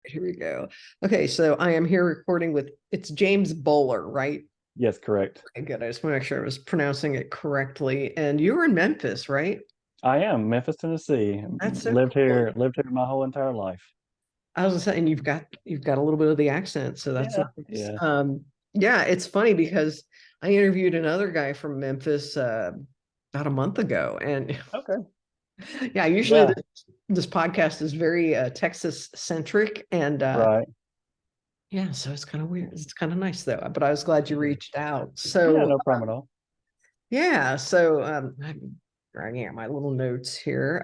Here we go. Okay, so I am here recording with it's James Boler, right? Yes, correct. Okay, good. I just want to make sure I was pronouncing it correctly. And you were in Memphis, right? I am Memphis, Tennessee. That's so Lived cool. here, lived here my whole entire life. I was saying you've got a little bit of the accent, so that's Yeah, nice. yeah. Yeah, it's funny because I interviewed another guy from Memphis about a month ago, and Okay. yeah, usually Yeah, this podcast is very Texas centric, and right. yeah, so it's kind of weird. It's kind of nice though. But I was glad you Yeah, reached out. yeah, So no problem at all. yeah, so I'm writing out my little notes here.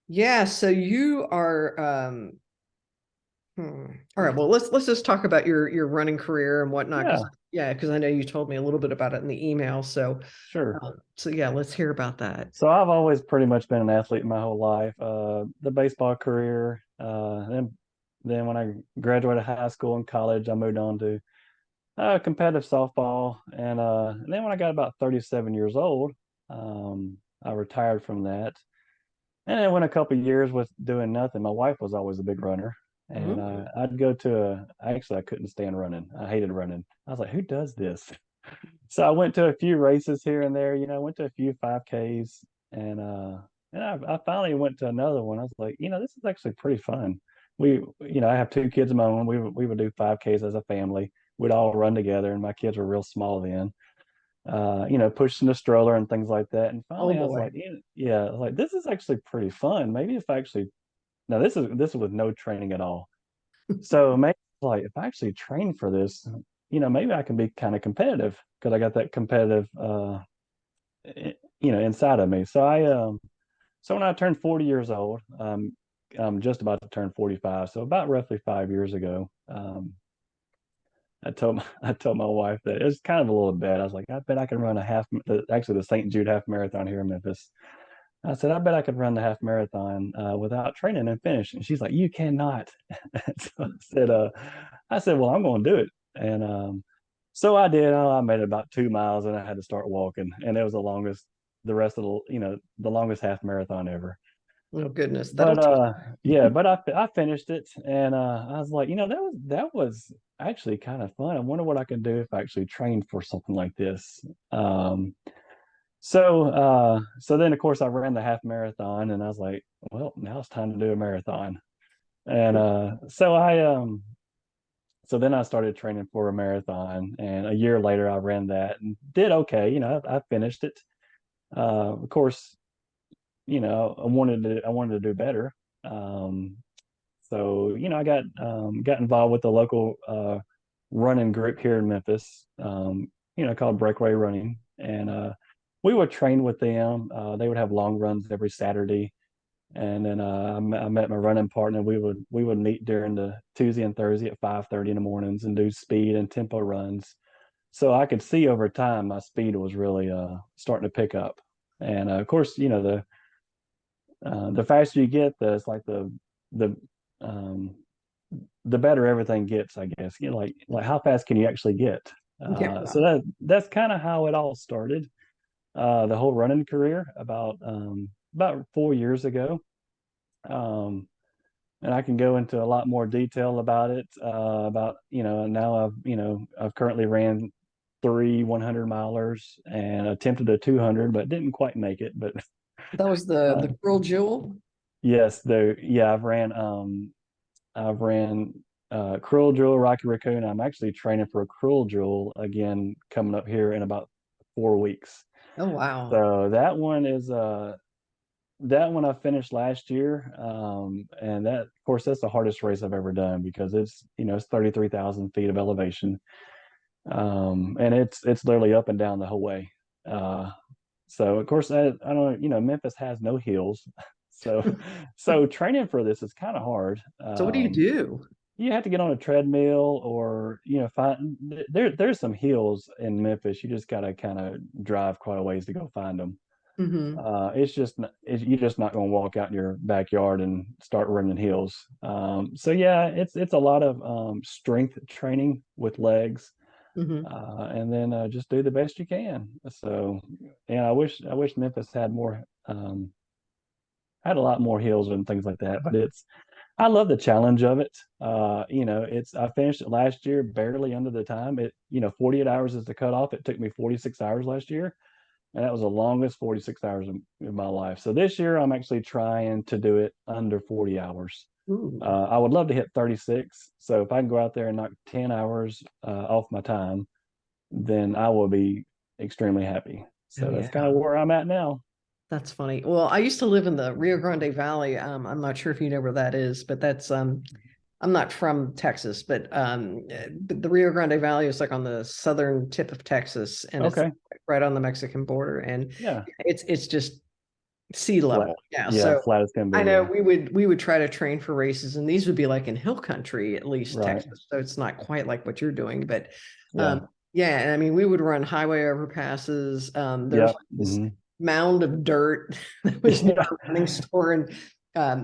Yeah, so you are all right, well let's just talk about your running career and whatnot, because Yeah, yeah, because I know you told me a little bit about it in the email. So sure. so yeah, let's hear about that. So I've always pretty much been an athlete my whole life. The baseball career, then when I graduated high school and college, I moved on to competitive softball, and then when I got about 37 years old, I retired from that. And it went a couple of years with doing nothing. My wife was always a big runner, and Mhm. I'd go to actually I couldn't stand running. I hated running. I was like, who does this? So I went to a few races here and there. I went to a few 5Ks, and I finally went to another one. I was like, this is actually pretty fun. I have two kids of my own. We would do 5Ks as a family. We'd all run together, and my kids were real small then, pushing the stroller and things like that. And Oh finally, I was boy. like, yeah, I was like this is actually pretty fun. Maybe if I actually, now this is with no training at all. So maybe like if I actually train for this, maybe I can be kind of competitive because I got that competitive, inside of me. So when I turned 40 years old, I'm just about to turn 45. So about roughly 5 years ago, I told my wife that it was kind of a little bit. I was like, I bet I can run a half, actually the St. Jude half marathon here in Memphis. I said, I bet I could run the half marathon without training and finish. And she's like, you cannot. So I said, well, I'm going to do it. And so I did. I made it about 2 miles, and I had to start walking, and it was the rest of the longest half marathon ever. Oh goodness, that'll But teach. yeah, but I finished it, and I was like, that was actually kind of fun. I wonder what I can do if I actually trained for something like this. So then of course I ran the half marathon, and I was like, well, now it's time to do a marathon. And so then I started training for a marathon, and a year later I ran that and did okay. I finished it. Of course, I wanted to do better. Um, so I got involved with the local running group here in Memphis, called Breakaway Running, and we would train with them. They would have long runs every Saturday, and then I met my running partner. We would meet during the Tuesday and Thursday at 5:30 in the mornings and do speed and tempo runs. So I could see over time my speed was really starting to pick up, and of course, the faster you get, it's like the um, the better everything gets, I guess. Like how fast can you actually get? Yeah. So that's kind of how it all started. The whole running career about 4 years ago, and I can go into a lot more detail about it. About now I've currently ran three 100 milers and attempted a 200, but didn't quite make it. But That was the uh, the Pearl Jewel. yes, yeah, I've ran Cruel Jewel, Rocky Raccoon. I'm actually training for a Cruel Jewel again coming up here in about 4 weeks. Oh wow. So that one I finished last year, and that of course that's the hardest race I've ever done because it's 33,000 feet of elevation, and it's literally up and down the whole way. Uh, so of course I don't Memphis has no hills, so so training for this is kind of hard. So what do you do? You have to get on a treadmill or find there's some hills in Memphis. You just gotta kind of drive quite a ways to go find them. Hmm. You're just not going to walk out in your backyard and start running hills. So yeah, it's a lot of strength training with legs, Hmm. and then just do the best you can. So yeah, I wish Memphis had a lot more hills and things like that, but I love the challenge of it. I finished it last year barely under the time. 48 hours is the cutoff. It took me 46 hours last year, and that was the longest 46 hours in my life. So this year, I'm actually trying to do it under 40 hours. Ooh. I would love to hit 36. So if I can go out there and knock 10 hours off my time, then I will be extremely happy. Oh So that's kind of yeah. where I'm at now. That's funny. Well, I used to live in the Rio Grande Valley. I'm not sure if you know where that is, but that's I'm not from Texas, but the Rio Grande Valley is like on the southern tip of Texas, and it's Okay. right on the Mexican border, and Yeah. it's just sea Flat. level. Yeah. Yeah. So Flat as can I be. know Yeah. we would try to train for races, and these would be like in hill country, at least Right. Texas. So it's not quite like what you're doing, but Yeah. yeah, and I mean we would run highway overpasses. There's Yep. like this mound of dirt that was near Yeah. a running store, and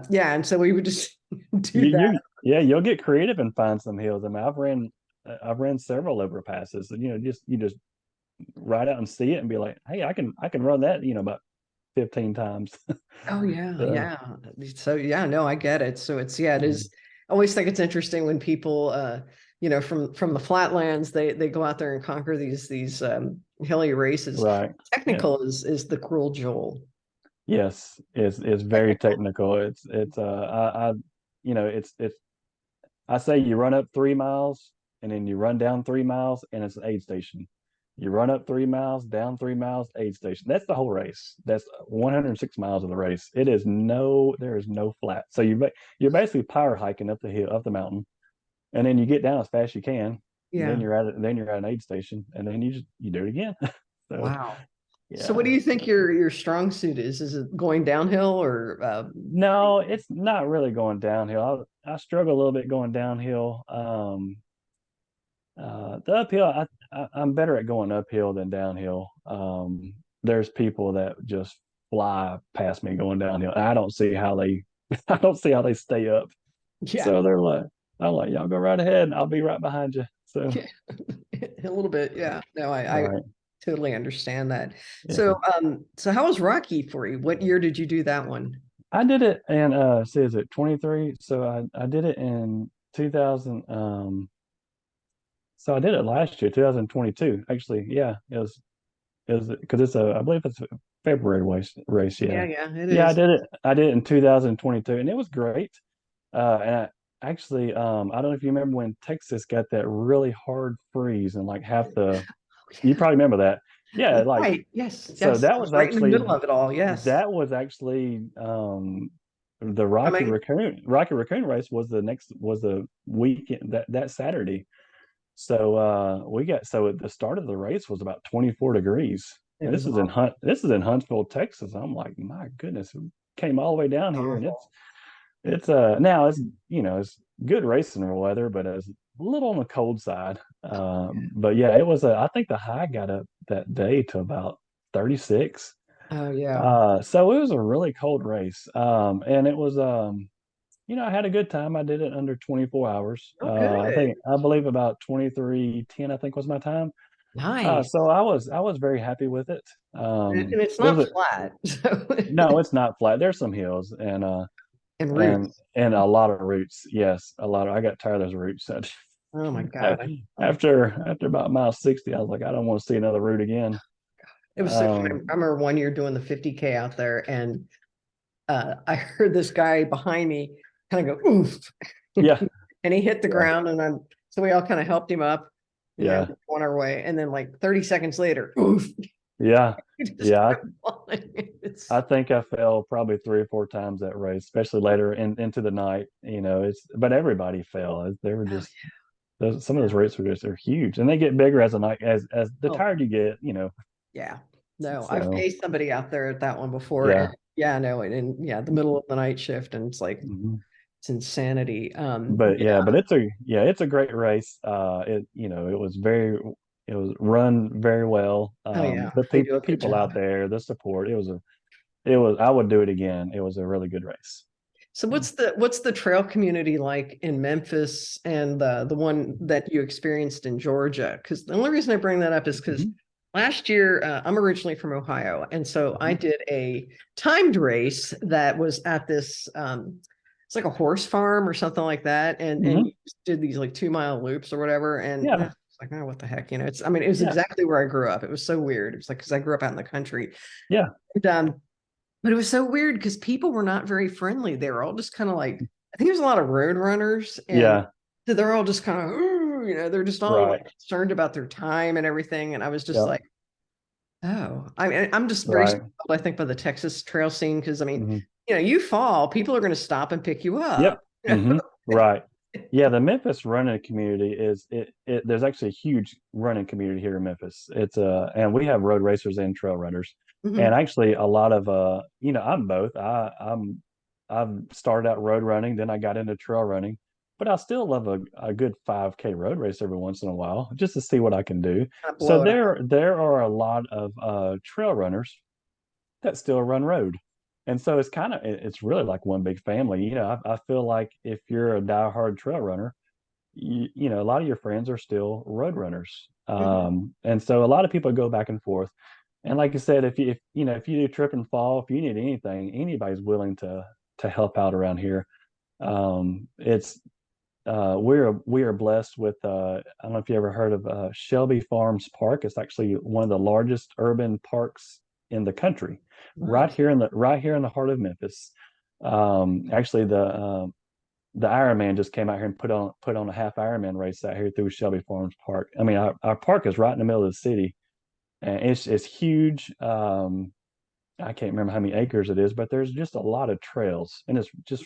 yeah, and so we would just do that. Yeah, you'll get creative and find some hills. I mean, I've ran several overpasses, and you just ride out and see it and be like, hey, I can run that, about 15 times. Oh yeah, So, yeah. So yeah, no, I get it. So it's yeah, it mhm. is. I always think it's interesting when people from the flatlands they go out there and conquer these hilly races. Right. Yeah. Technical is the cruel Joel. Yes, it's very Technical. technical. It's I say you run up 3 miles and then you run down 3 miles and it's an aid station. You run up 3 miles, down 3 miles, aid station. That's the whole race. That's 106 miles of the race. There is no flat. So you're basically power hiking up the hill, up the mountain, and then you get down as fast as you can. And then Yeah. you're at an aid station, and then you do it again. So Wow. So what yeah. do you think your strong suit is? Is it going downhill or No, it's not really going downhill. I struggle a little bit going downhill. The uphill, I'm better at going uphill than downhill. There's people that just fly past me going downhill. I don't see how they, I don't see how they stay up. yeah, So I'm like, y'all go right ahead, and I'll be right behind you. So, yeah. A little bit. Yeah. No, I right, totally understand that. yeah, So how was Rocky for you? What year did you do that one? I did it, and see, is it 23? So I did it in 2000. So I did it last year, 2022. Actually, yeah, it was because I believe it's a February race. Yeah, Yeah. yeah, it Yeah, I is. did it. I did it in 2022, and it was great. And actually, I don't know if you remember when Texas got that really hard freeze and like half the. You probably remember that. Yeah, like Right. Yes. so Yes. I was right in the middle of it all. Yes. that was actually the I mean, Rocky Raccoon race was the weekend that Saturday. So so the start of the race was about 24 degrees. it And was this is in Huntsville, Texas. I'm like, my goodness, we came all the way down here, and awful. it's now it's good racing weather, but it's a little on the cold side. But yeah, I think the high got up that day to about 36. Oh yeah. So it was a really cold race. And it was I had a good time. I did it under 24 hours. Oh, good. I believe about 23:10, I think was my time. Nice. So I was very happy with it. And it's It was not flat. So no, it's not flat. There's some hills and and roots. and a lot of roots. Yes, a lot of. I got tired of those roots. Oh my God. After about mile 60, I was like, I don't want to see another root again. It was so funny. Um, I remember one year doing the 50K out there, and I heard this guy behind me kind of go oof, yeah, and he hit the yeah, ground, and then so we all kind of helped him up, yeah, on our way, and then like 30 seconds later, oof, yeah, he just yeah. kept falling. I think I fell probably 3 or 4 times that race, especially later into the night. But everybody fell. They were Oh just some of yeah, those rates are huge, and they get bigger as the night as the oh tired you get. yeah. No, I've So paced somebody out there at that one before, and yeah. yeah, no, and yeah, the middle of the night shift, and it's like Mhm. it's insanity. But Yeah. yeah, but it's a great race. It was run very well. Oh yeah, The they do a good people job. out there, the support, I would do it again. It was a really good race. So what's the trail community like in Memphis and the one that you experienced in Georgia? Because the only reason I bring that up is because Mhm. last year I'm originally from Ohio, and so I Mhm. did a timed race that was at this it's like a horse farm or something like that. And Hmm. you just did these like 2 mile loops or whatever. And Yeah, it's like, oh, what the heck? It's, I mean, it was yeah, exactly where I grew up. It was so weird. It was like, because I grew up out in the country. yeah, And, but it was so weird because people were not very friendly. They were all just kind of like, I think there's a lot of road runners, and yeah. so they're all just kind of, they're just all Right. like concerned about their time and everything. And I was just Yep. like, oh, I mean, I'm just very Right. spoiled, I think, by the Texas trail scene because I mean, Hmm. you fall, people are going to stop and pick you Yep. up. Hmm. Right. Yeah, the Memphis running community is it there's actually a huge running community here in Memphis. It's and we have road racers and trail runners. And Mhm. actually a lot of I'm both. I've started out road running, then I got into trail running, but I still love a good 5K road race every once in a while just to see what I can do. Kind of So blow it out. there are a lot of trail runners that still run road. And so it's really like one big family. I feel like if you're a diehard trail runner, a lot of your friends are still road runners. Mhm. And so a lot of people go back and forth. And like I said, if you do trip and fall, if you need anything, anybody's willing to help out around here. It's we are blessed with I don't know if you ever heard of Shelby Farms Park. It's actually one of the largest urban parks in the country, Nice. right here in the heart of Memphis. Actually, the Ironman just came out here and put on a half Ironman race out here through Shelby Farms Park. I mean, our park is right in the middle of the city, and it's huge. I can't remember how many acres it is, but there's just a lot of trails, and it's just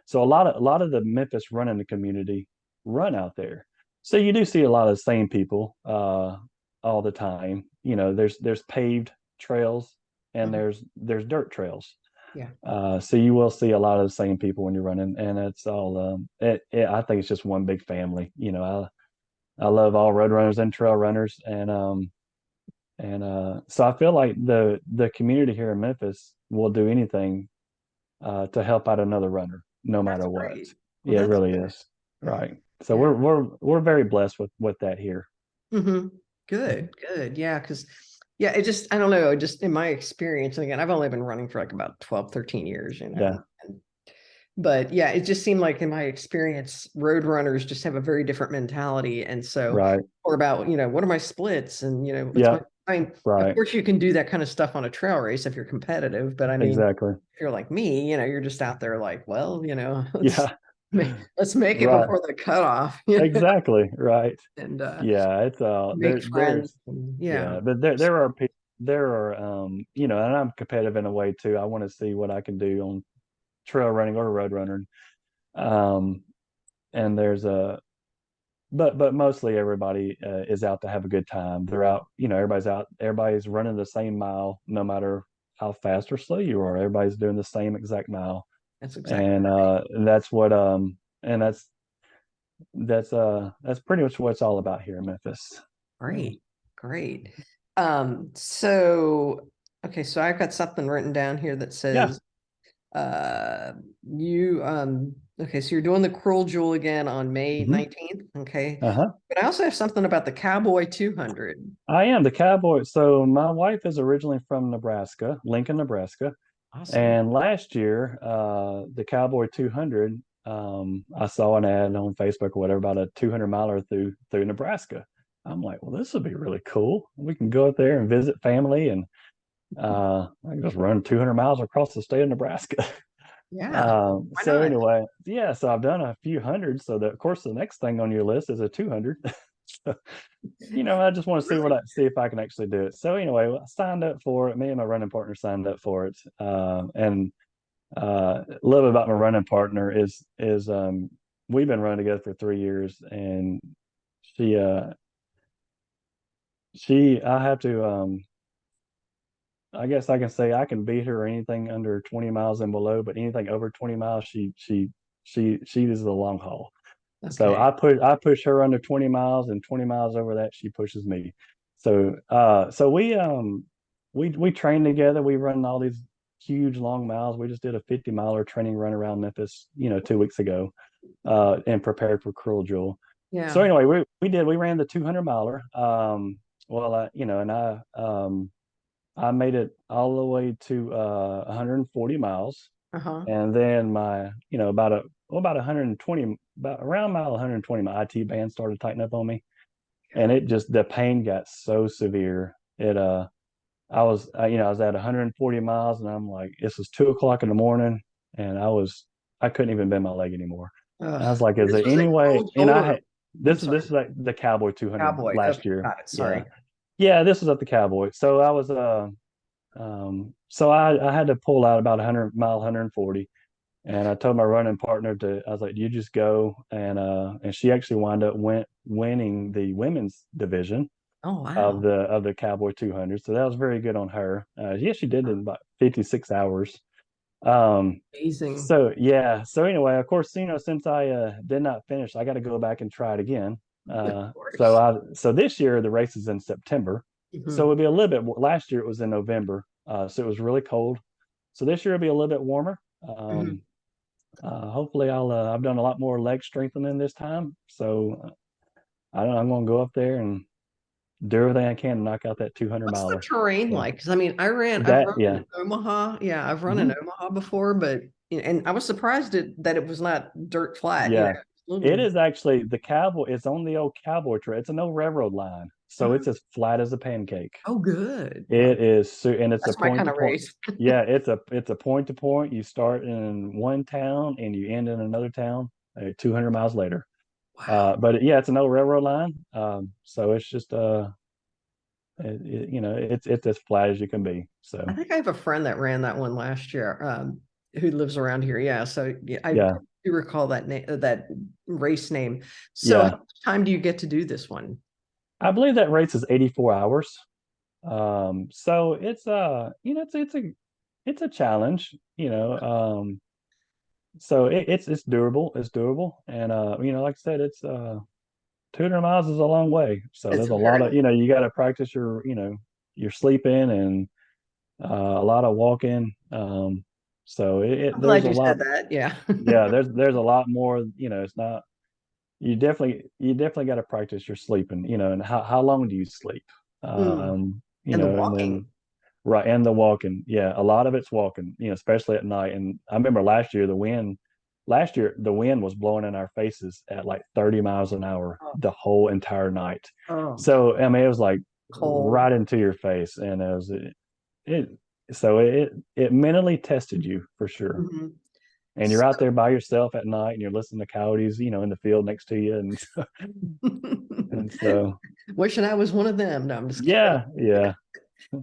so a lot of the Memphis running the community run out there. So you do see a lot of the same people all the time. There's paved trails and Mhm. there's dirt trails. Yeah. So you will see a lot of the same people when you're running, and it's all I think it's just one big family. I love all road runners and trail runners, and so I feel like the community here in Memphis will do anything to help out another runner, no That's matter what. great. Well, Yeah, it that's really good. is. Right. So Yeah. we're very blessed with that here. Hmm. Good, good. Yeah, because yeah, it just, I don't know, just in my experience, and again, I've only been running for like about 12, 13 years, Yeah. but yeah, it just seemed like in my experience, road runners just have a very different mentality. And so, Right. or about, what are my splits and, what's Yeah. my, I mean, of Right. course you can do that kind of stuff on a trail race if you're competitive, but I mean, Exactly. if you're like me, you're just out there like, well, Yeah. let's make it Right. before the cutoff, Exactly. Right. and Yeah. It's make friends. there's And, yeah, yeah. but there are and I'm competitive in a way too. I want to see what I can do on trail running or road running. Um, and there's a but mostly everybody is out to have a good time. They're out, everybody's out, everybody's running the same mile, no matter how fast or slow you are. Everybody's doing the same exact mile, That's exactly and right. that's what and that's pretty much what it's all about here in Memphis. So, Great. Great. So okay, so I've got something written down here that yeah. says uh you okay, so you're doing the Cruel Jewel again on May Hmm. 19th. Okay. Uh-huh. But I also have something about the Cowboy 200. I am the Cowboy. So my wife is originally from Nebraska, Lincoln, Nebraska. Awesome. And last year, the Cowboy 200, I saw an ad on Facebook or whatever about a 200 miler through Nebraska. I'm like, well, this would be really cool. We can go up there and visit family, and I can just run 200 miles across the state of Nebraska. Yeah. Why So not? anyway, yeah, so I've done a few hundred. So of course, the next thing on your list is a 200. So, I just want to see Really? see if I can actually do it. So anyway, I signed up for it. Me and my running partner signed up for it, and love about my running partner is we've been running together for 3 years, and she I have to I guess I can say I can beat her anything under 20 miles and below, but anything over 20 miles, she is the long haul. So Okay. I push her under 20 miles, and 20 miles over that she pushes me. So so we train together. We run all these huge long miles. We just did a 50 miler training run around Memphis, 2 weeks ago, and prepared for Cruel Jewel. So Yeah. anyway, we ran the 200 miler. Well, and I made it all the way to 140 miles. Uh-huh. And then about 120, about around mile 120, my IT band started tightening up on me, and it just the pain got so severe. I was at 140 miles, and I'm like, this was 2 o'clock in the morning, and I couldn't even bend my leg anymore. And I was Ugh. like, is This there was a any way? cold And I shoulder. had I'm this sorry. is like the Cowboy 200 Cowboy. Okay, last year. got it. Yeah, Sorry. yeah, this was at the Cowboy. So I had to pull out about 100 mile 140, and I told my running partner I was like, you just go, and she actually wound up winning the women's division Oh, of wow. the Cowboy 200. So that was very good on her. Yeah, she did it in about 56 hours. Um, Amazing. so yeah. So anyway, of course, since I did not finish, I got to go back and try it again. Of So course. so this year the race is in September. So Mhm. it'll be a little bit. Last year it was in November. So it was really cold. So this year it'll be a little bit warmer. Mhm. Hopefully I've done a lot more leg strengthening this time. So I don't know, I'm going to go up there and do everything I can to knock out that 200 What's the miler. terrain So like? Because I mean, I've that, run yeah. in Omaha. Yeah, I've run in Hmm. Omaha before, but and I was surprised that it was not dirt flat. Yeah. It's a It little. is actually the Cowboy. It's on the old Cowboy trail. It's an old railroad line. So Oh, it's as flat as a pancake. oh, good. It is, and it's a That's my point kind to of point. race. Yeah, it's a point to point. You start in one town and you end in another town 200 miles later. Wow. But yeah, it's an old railroad line. So it's just it's as flat as you can be. I So think I have a friend that ran that one last year, who lives around here. Yeah, so yeah, I yeah, do recall that name, that race name. So, how yeah. much time do you get to do this one? I believe that race is 84 hours. So it's a challenge. So it's doable. It's doable, and like I said, it's 200 miles is a long way. So It's there's a a lot very. of you got to practice your sleeping and a lot of walking. So I'm there's glad a you lot. said that. Yeah. Yeah, there's a lot more. It's not. You definitely got to practice your sleeping. And how long do you sleep? Mm. And the And then walking. right, and the walking. Yeah, a lot of it's walking, especially at night. And I remember last year the wind was blowing in our faces at like 30 miles an hour Oh, the whole entire night. oh, So I mean it was like cold. right into your face, and it so it mentally tested you for sure. Mhm. And you're out there by yourself at night and you're listening to coyotes, in the field next to you. And and so Wishing I was one of them. No, I'm just kidding. yeah, yeah.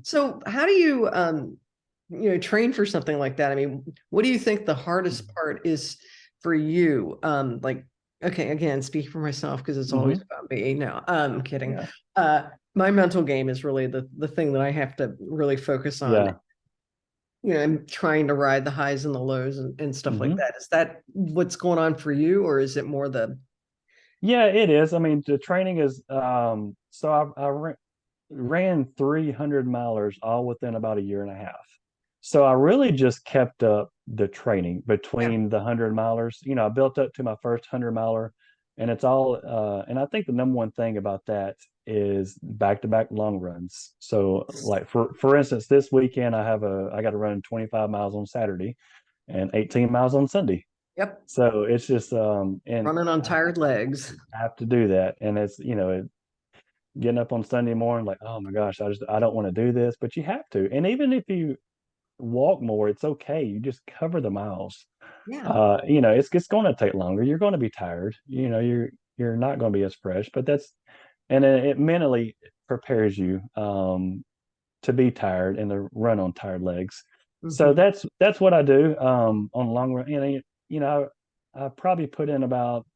So how do you train for something like that? I mean, what do you think the hardest part is for you? Like, okay, again, speaking for myself because it's always Hmm. about me. No, I'm kidding. Yeah, Uh, my mental game is really the thing that I have to really focus on. yeah. I'm trying to ride the highs and the lows and stuff like Hmm. that. Is that what's going on for you, or is it more the Yeah, it is. I mean, the training is so I ran 300 milers all within about a year and a half. So I really just kept up the training yeah. between the 100 milers. I built up to my first 100 miler, and it's all and I think the number one thing about that is back-to-back long runs. So like for instance, this weekend I got to run 25 miles on Saturday and 18 miles on Sunday. Yep. So it's just and Running on I tired legs. have to do that, and it's getting up on Sunday morning like, oh my gosh, I don't want to do this, but you have to. And even if you walk more, it's okay. You just cover the miles. Yeah. It's going to take longer. You're going to be tired. You're not going to be as fresh, but and it mentally prepares you to be tired and to run on tired legs. So Hmm. that's what I do on long run. I probably put in about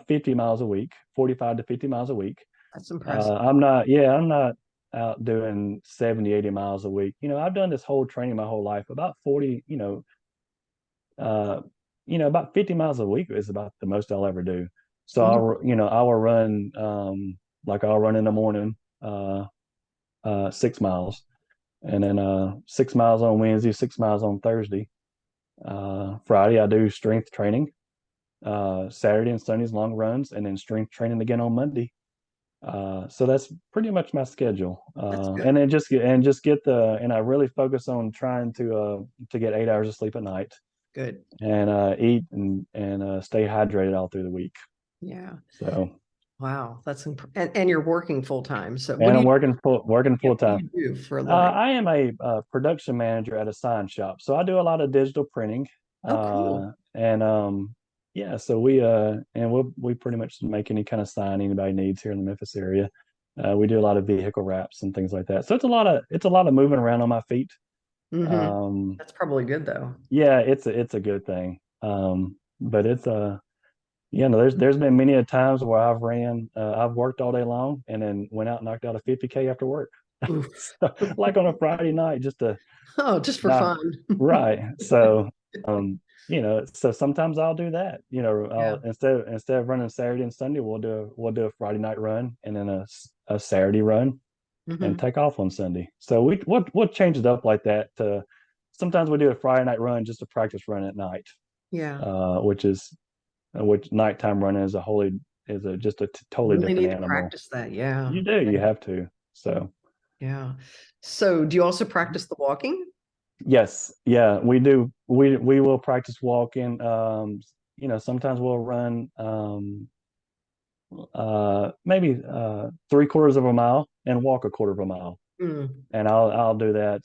50 miles a week, 45 to 50 miles a week. That's impressive. I'm not out doing 70, 80 miles a week. I've done this whole training my whole life. About 40, uh, about 50 miles a week is about the most I'll ever do. So Mhm. I will run, like I'll run in the morning, 6 miles, and then 6 miles on Wednesday, 6 miles on Thursday. Friday I do strength training. Saturday and Sunday's long runs, and then strength training again on Monday. So that's pretty much my schedule. That's good. And then just get and I really focus on trying to get 8 hours of sleep at night Good. and eat and stay hydrated all through the week. Yeah. So, Wow. And you're working full time. So and I'm working yeah, full what do time. you do for a living? I am a production manager at a sign shop, so I do a lot of digital printing. Oh, cool. And Yeah, so we pretty much make any kind of sign anybody needs here in the Memphis area. We do a lot of vehicle wraps and things like that. So it's a lot of moving around on my feet. Hmm. Um, That's probably good though. yeah, it's a good thing. But it's no, there's been many a times where I've worked all day long and then went out and knocked out a 50K after work. Oof. So, like on a Friday night, just to Oh, just for not fun. right. So so sometimes I'll do that. Yeah. I'll instead of running Saturday and Sunday, we'll do a Friday night run and then a Saturday run and Hmm. take off on Sunday. So we'll change it up like that. Sometimes we do a Friday night run just to practice run at night, Yeah. which nighttime running is just a totally Really different need to animal. practice that. Yeah. You do, you have to. So Yeah. So do you also practice the walking? yes, yeah, we do. We will practice walking. Sometimes we'll run maybe 3/4 of a mile and walk a quarter of a mile. Mm, And I'll do that.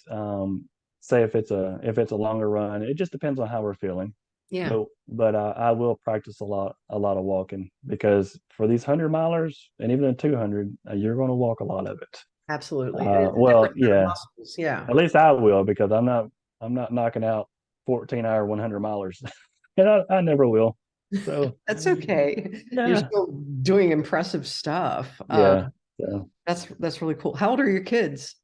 Say if it's a longer run, it just depends on how we're feeling. yeah, But I will practice a lot of walking because for these 100 milers and even the 200, you're going to walk a lot of it. absolutely. And it's a Well, different set of yeah, muscles. Yeah. at least I will because I'm not knocking out 14-hour 100 milers, and I never will. So That's okay. You're yeah, still doing impressive stuff. yeah. So That's really cool. How old are your kids?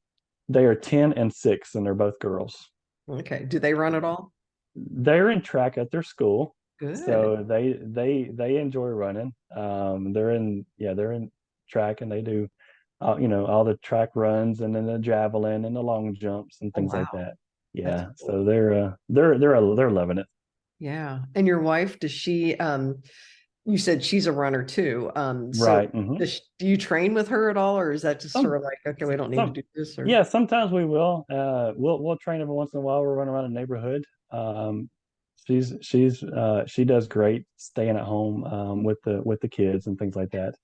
they are 10 and 6, and they're both girls. Okay. Do they run at all? They're in track at their school, Good. so they enjoy running. They're in track and they do, all the track runs and then the javelin and the long jumps and Oh, things wow. like that. That's Yeah, so cool. they're loving it. Yeah. And your wife, does she, you said she's a runner too. So Right. Hmm. do you train with her at all, or is that just sort Some of like, okay, we don't need to some do this or? Yeah, sometimes we will. We'll train every once in a while. We'll run around the neighborhood. She does great staying at home with the kids and things like that.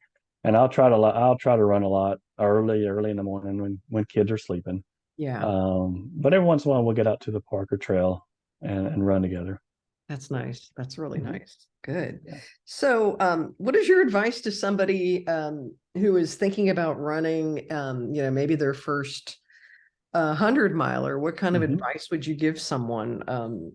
And I'll try to run a lot early in the morning when kids are sleeping. Yeah. But every once in a while we'll get out to the park or trail and run together. That's nice. That's really Mhm. nice. Good. Yeah. So, what is your advice to somebody who is thinking about running, maybe their first 100 miler? What kind of Hmm. advice would you give someone,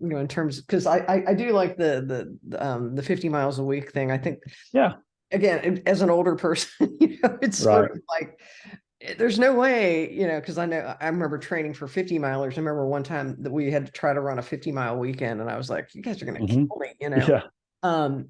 in terms, because I do like the 50 miles a week thing. I think, Yeah. again, as an older person, it's sort Right. of like there's no way, because I remember training for 50 milers. I remember one time that we had to try to run a 50-mile weekend, and I was like, you guys are going to Hmm. kill me. Yeah. Um,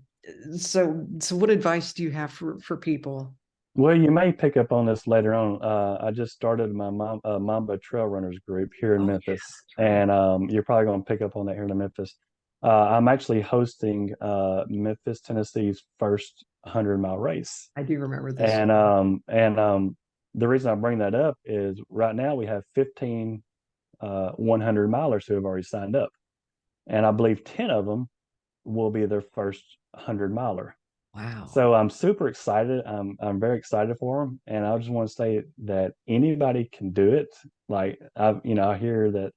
so what advice do you have for people? Well, you may pick up on this later on. I just started my Mamba Trail Runners group here in Oh, Memphis, that's right. and you're probably going to pick up on that here in Memphis. I'm actually hosting Memphis, Tennessee's first 100-mile race, I do remember this. and the reason I bring that up is right now we have 15 100 milers who have already signed up, and I believe 10 of them will be their first 100 miler. Wow. So I'm super excited. I'm very excited for them, and I just want to say that anybody can do it. Like I hear that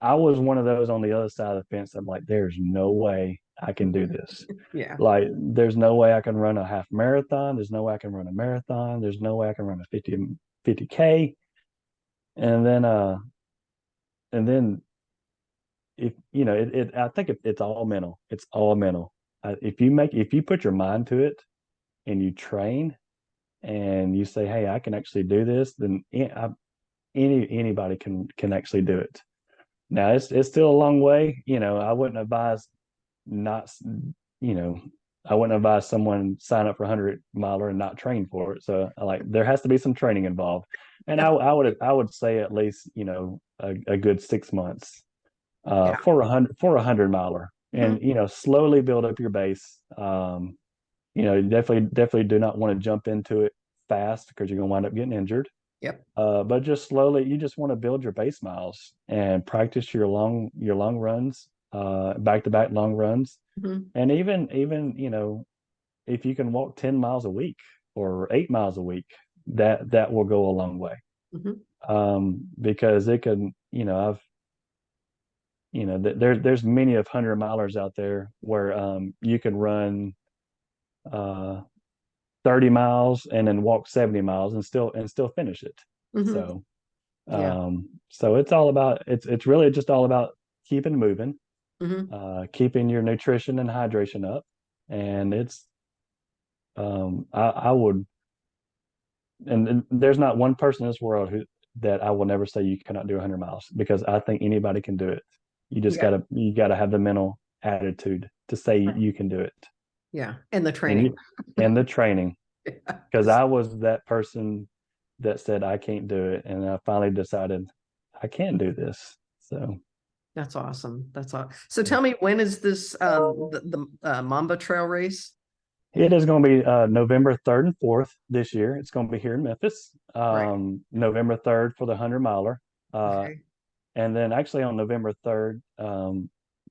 I was one of those on the other side of the fence. I'm like, there's no way I can do this. Yeah. Like, there's no way I can run a half marathon. There's no way I can run a marathon. There's no way I can run a 50K. And then and then if I think it's all mental. It's all mental. If you put your mind to it and you train and you say, "Hey, I can actually do this," then anybody can actually do it. Now, it's still a long way. I wouldn't advise not, you know, I wouldn't advise someone sign up for 100 miler and not train for it. So, like, there has to be some training involved, and I would say at least a good 6 months Yeah. for a hundred miler, Mhm. and slowly build up your base. You definitely do not want to jump into it fast because you're going to wind up getting injured. Yep. But just slowly, you just want to build your base miles and practice your long runs, back to back long runs, Mhm. and even if you can walk 10 miles a week or 8 miles a week, that will go a long way. Mhm. Because it can, I've there's many of 100 milers out there where you can run uh 30 miles and then walk 70 miles and still finish it. Mhm. So Yeah. so it's really just all about keeping moving, Mhm. keeping your nutrition and hydration up. And I would, and there's not one person in this world who that I will never say you cannot do 100 miles, because I think anybody can do it. Yeah. You gotta have the mental attitude to say you can do it, Yeah. And the and training. the training. Because I was that person that said I can't do it, and I finally decided I can do this. So That's awesome. That's awesome. So tell me, when is this the Mamba Trail race? it is going to be November 3rd and 4th this year. It's going to be here in Memphis. Right. November 3rd for the 100 miler. Uh, Okay. and then actually on November 3rd,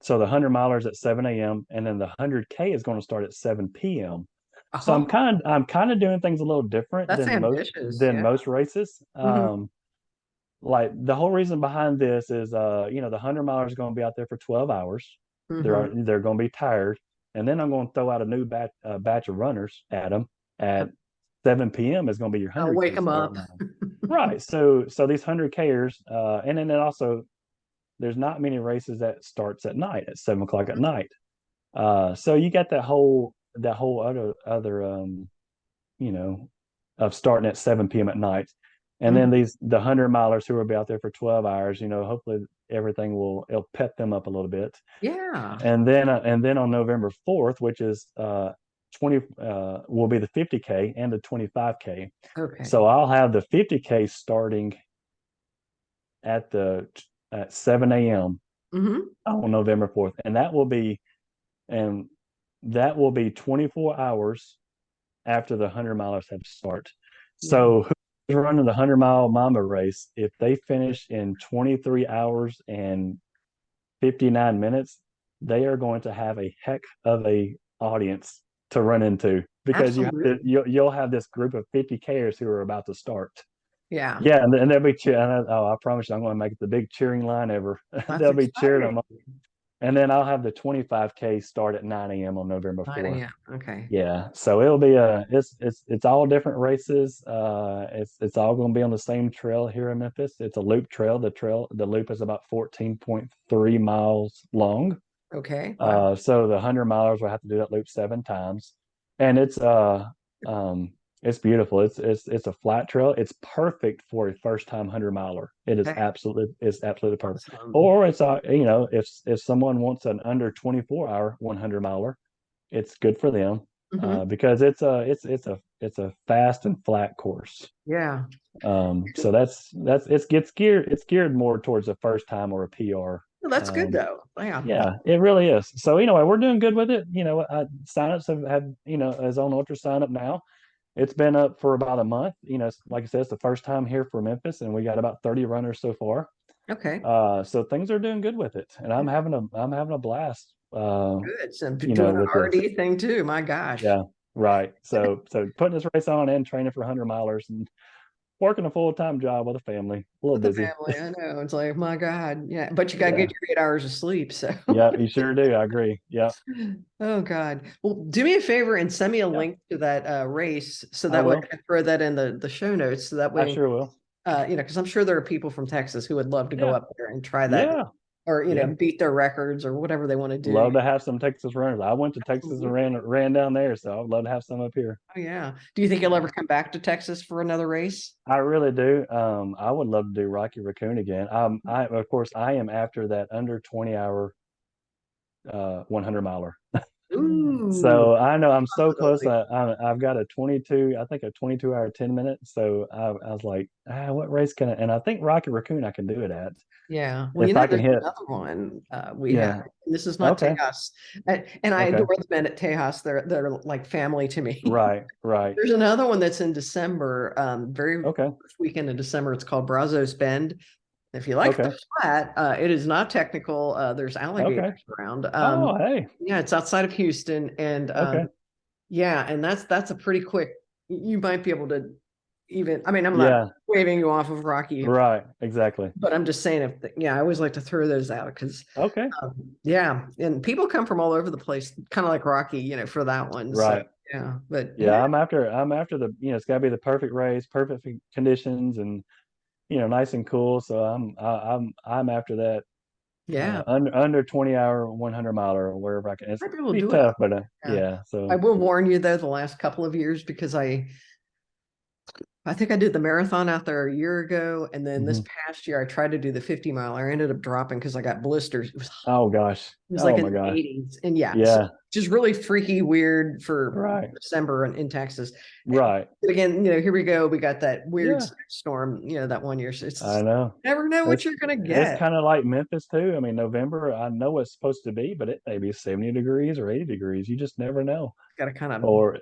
so the 100 milers at 7 a.m. and then the 100K is going to start at 7 p.m. So Oh, I'm kind of doing things a little different that's than ambitious. Yeah. most races. Hmm. Like the whole reason behind this is the 100 milers are going to be out there for 12 hours. Hmm. They're going to be tired, and then I'm going to throw out a new batch of runners at them at 7 p.m. is going to be your I'll wake 100K them start up. line. Right. So these 100Kers, and then it also, there's not many races that starts at night at 7 o'clock at night. So you got that whole other you know, of starting at 7 p.m. at night. And then Mhm. the 100 milers who will be out there for 12 hours, hopefully everything it'll pep them up a little bit. Yeah. And then on November 4th, which is 20 will be the 50K and the 25K. Okay. So I'll have the 50K starting at the at 7 a.m. Hmm. on November 4th. And that will be 24 hours after the 100 milers have to start. Yeah. So who's running the 100-mile Mamba race, if they finish in 23 hours and 59 minutes, they are going to have a heck of a audience to run into, because Absolutely. you'll have this group of 50Kers who are about to start. Yeah. Yeah, and they'll be cheering. Oh, I promise you, I'm going to make it the big cheering line ever. That's They'll be cheering exciting. them. And then I'll have the 25K start at 9 a.m. on November 9 4th. a.m. Okay. Yeah, so it'll be it's all different races. It's all going to be on the same trail here in Memphis. It's a loop trail. The loop is about 14.3 miles long. Okay. Wow. So the 100 milers will have to do that loop 7 times, and um it's beautiful. It's a flat trail. It's perfect for a first time 100 miler. Okay. It's absolutely perfect. Awesome. Or it's if someone wants an under 24 hour 100 miler, it's good for them, Hmm. because it's a fast and flat course. Yeah. So it's geared more towards a first time or a PR. Well, that's good Um, though. Yeah. yeah, it really is. So anyway, we're doing good with it. Signups have is on Ultra sign up now. It's been up for about a month. Like I said, it's the first time here for Memphis, and we got about 30 runners so far. Okay. So things are doing good with it, and I'm having a blast. Good. So doing an With this. RD thing too. My gosh. Yeah, right. So putting this race on and training for 100 milers and working a full-time job with a family, a little With the busy. family, I know. It's like, my God. Yeah. But you gotta get Yeah, your 8 hours of sleep. So yeah, you sure do. I agree. Yeah, oh God. Well, do me a favor and send me a yeah, link to that race so I that way I will. can throw that in the show notes. So that I way, sure will. because I'm sure there are people from Texas who would love to go Yeah, up there and try that, yeah, or yeah. beat their records or whatever they want to do. Love to have some Texas runners. I went to Texas and Absolutely. ran down there, so I'd love to have some up here. Oh yeah. Do you think you'll Yeah, ever come back to Texas for another race? I really do. I would love to do Rocky Raccoon again. I of course I am after that under 20 hour 100 miler. Ooh, So I know I'm so close. possibility. I've got a 22, I think a 22 hour 10 minutes. So I was like, what race can I? And I think Rocky Raccoon I can do it at Yeah. Well, if I can there's hit. another one we have. Yeah. This is not Okay. Tejas. And I Okay. adore the men at Tejas. They're like family to me. Right. Right. There's another one that's in December, very Okay. first weekend in December. It's called Brazos Bend. If you like the Okay. flat, it is not technical. There's Okay. alligators around. Oh, hey. Yeah, it's outside of Houston, and Okay. yeah, and that's a pretty quick. You might be able to even. I mean, I'm not Yeah. waving you off of Rocky, Right. Exactly. but I'm just saying if yeah, I always like to throw those out because Okay. yeah, and people come from all over the place, kind of like Rocky, for that one. So Right. yeah, but Yeah. yeah, I'm after the, it's got to be the perfect race, perfect conditions, and nice and cool. So I'm after that. yeah, Under 20 hour 100 miler or wherever I can. It's might be able to be do it. tough, but Yeah. yeah. I So will warn you though, the last couple of years because I think I did the marathon out there a year ago, and then this mhm. past year I tried to do the 50 mile. I ended up dropping because I got blisters. Oh gosh. It was like Oh in my the gosh. 80s. And yeah, so Yeah. just really freaky weird for Right. December in Texas. Right. But again, here we go. We got that weird Yeah. storm, that one year. So I it's know. never know what It's you're gonna it's get. kind of like Memphis too. I mean, November, I know it's supposed to be, but it may be 70 degrees or 80 degrees. You just never know. Gotta kind of Or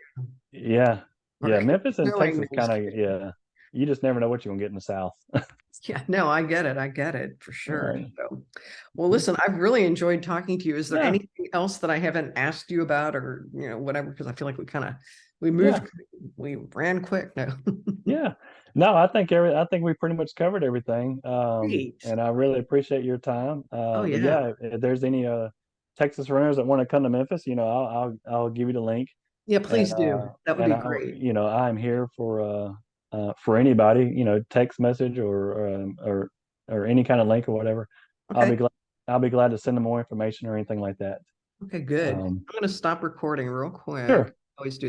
yeah. Yeah. or Memphis and knowing. Texas kind of, yeah. You just never know what you're gonna get in the South. Yeah, no, I get it. I get it for sure. Right. So, well, listen, I've really enjoyed talking to you. Is there Yeah. anything else that I haven't asked you about or, whatever? Because I feel like we Yeah. moved, we ran quick. No. Yeah. No, I think we pretty much covered everything. Great. And I really appreciate your time. Oh, But yeah. yeah, if there's any Texas runners that want to come to Memphis, I'll give you the link. Yeah, And please do. That would be great. I'm here for anybody, text message or any kind of link or whatever. I'll be Okay. glad I'll be glad to send them more information or anything like that. Okay, good. Um, I'm going to stop recording real quick. sure. Always do